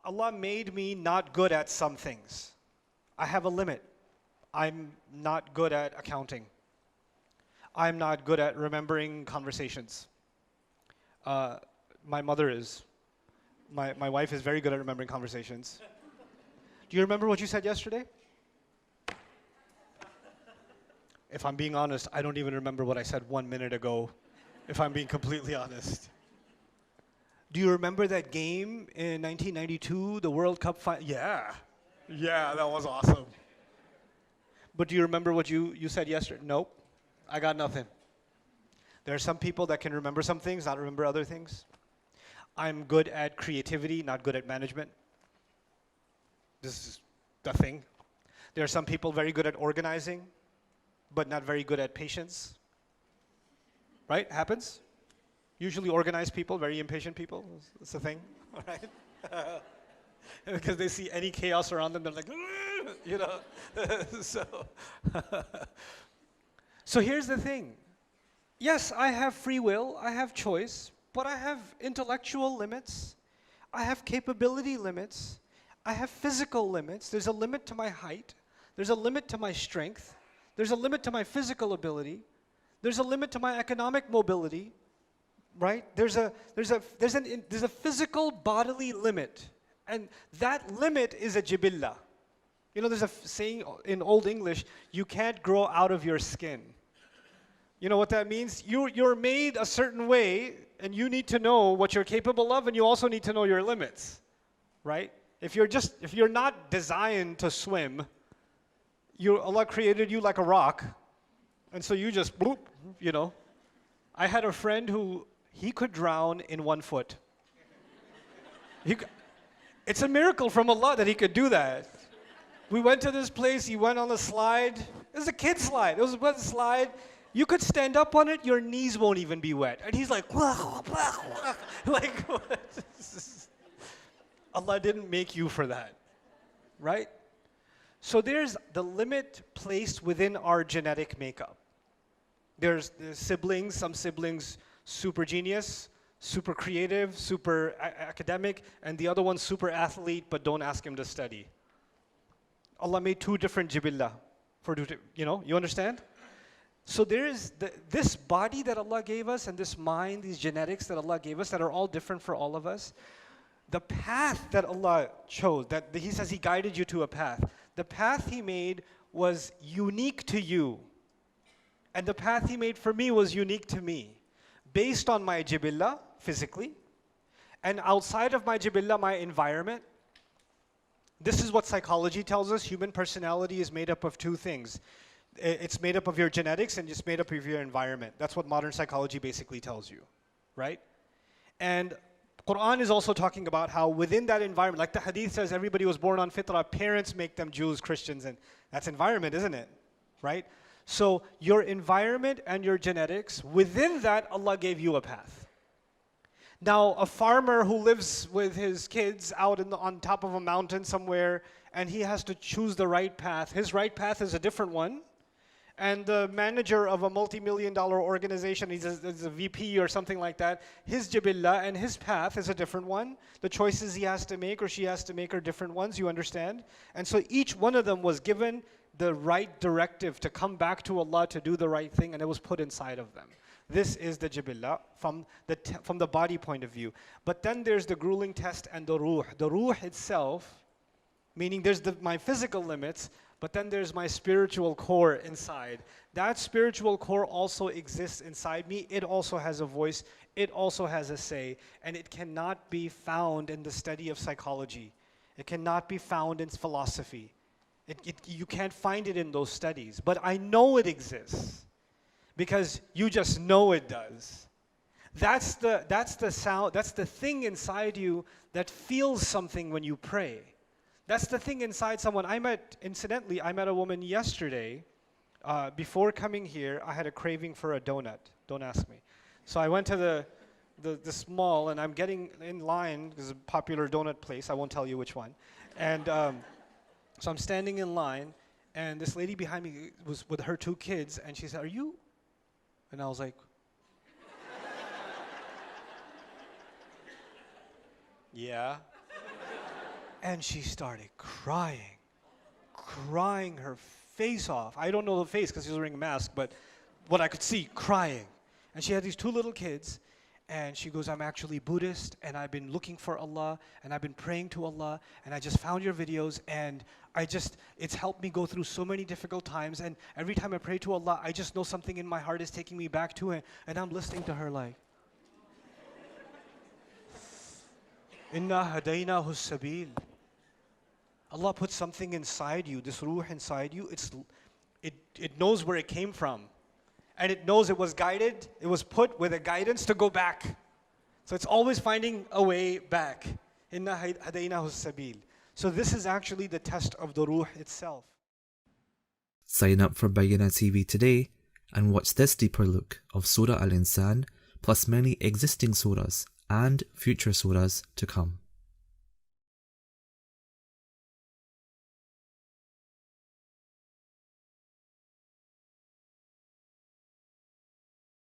Allah made me not good at some things. I have a limit. I'm not good at accounting. I'm not good at remembering conversations. My mother is. My wife is very good at remembering conversations. Do you remember what you said yesterday? If I'm being honest, I don't even remember what I said 1 minute ago, if I'm being completely honest. Do you remember that game in 1992, the World Cup final? Yeah. Yeah, that was awesome. But do you remember what you said yesterday? Nope. I got nothing. There are some people that can remember some things, not remember other things. I'm good at creativity, not good at management. This is the thing. There are some people very good at organizing, but not very good at patience. Right? Happens? Usually organized people, very impatient people. It's the thing, all right? Because they see any chaos around them, they're like, you know. So here's the thing. Yes, I have free will, I have choice, but I have intellectual limits, I have capability limits, I have physical limits. There's a limit to my height, there's a limit to my strength, there's a limit to my physical ability, there's a limit to my economic mobility, right? There's a physical bodily limit, and that limit is a jibillah. You know, there's a saying in Old English, you can't grow out of your skin. You know what that means? You're made a certain way, and you need to know what you're capable of, and you also need to know your limits, right? If you're not designed to swim, Allah created you like a rock, and so you just bloop, you know. I had a friend who he could drown in 1 foot. It's a miracle from Allah that he could do that. We went to this place, he went on the slide. It was a kid slide. It was a slide. You could stand up on it, your knees won't even be wet. And he's like, like what? Allah didn't make you for that, right? So there's the limit placed within our genetic makeup. There's siblings, some siblings super genius, super creative, super academic, and the other one super athlete, but don't ask him to study. Allah made 2 different jibillah, you understand? So there is this body that Allah gave us, and this mind, these genetics that Allah gave us that are all different for all of us. The path that Allah chose, that He says He guided you to a path. The path He made was unique to you. And the path He made for me was unique to me. Based on my jibillah, physically, and outside of my jibillah, my environment. This is what psychology tells us. Human personality is made up of 2 things. It's made up of your genetics and it's made up of your environment. That's what modern psychology basically tells you, right? And Quran is also talking about how within that environment, like the hadith says, everybody was born on fitrah, parents make them Jews, Christians, and that's environment, isn't it? Right? So your environment and your genetics, within that, Allah gave you a path. Now, a farmer who lives with his kids out on top of a mountain somewhere, and he has to choose the right path. His right path is a different one. And the manager of a multi-million-dollar organization, he's a VP or something like that, his jibillah and his path is a different one. The choices he has to make or she has to make are different ones, you understand? And so each one of them was given the right directive to come back to Allah to do the right thing, and it was put inside of them. This is the jibillah from the body point of view. But then there's the grueling test and the ruh. The ruh itself, meaning there's my physical limits, but then there's my spiritual core inside. That spiritual core also exists inside me. It also has a voice. It also has a say. And it cannot be found in the study of psychology. It cannot be found in philosophy. You can't find it in those studies. But I know it exists because you just know it does. That's the sound. That's the thing inside you that feels something when you pray. That's the thing inside someone. Incidentally, I met a woman yesterday. Before coming here, I had a craving for a donut. Don't ask me. So I went to this mall, and I'm getting in line. There's a popular donut place. I won't tell you which one. And so I'm standing in line, and this lady behind me was with her 2 kids, and she said, "Are you?" And I was like, "Yeah." And she started crying her face off. I don't know the face because she was wearing a mask, but what I could see, crying. And she had these two little kids, and she goes, I'm actually Buddhist, and I've been looking for Allah, and I've been praying to Allah, and I just found your videos, and it's helped me go through so many difficult times, and every time I pray to Allah, I just know something in my heart is taking me back to it, and I'm listening to her like, Inna hadaynahu sabil. Allah put something inside you, this ruh inside you, it knows where it came from. And it knows it was guided, it was put with a guidance to go back. So it's always finding a way back. Inna hadaynahu sabil. So this is actually the test of the ruh itself. Sign up for Bayyinah TV today and watch this deeper look of Surah Al-Insan plus many existing surahs and future surahs to come.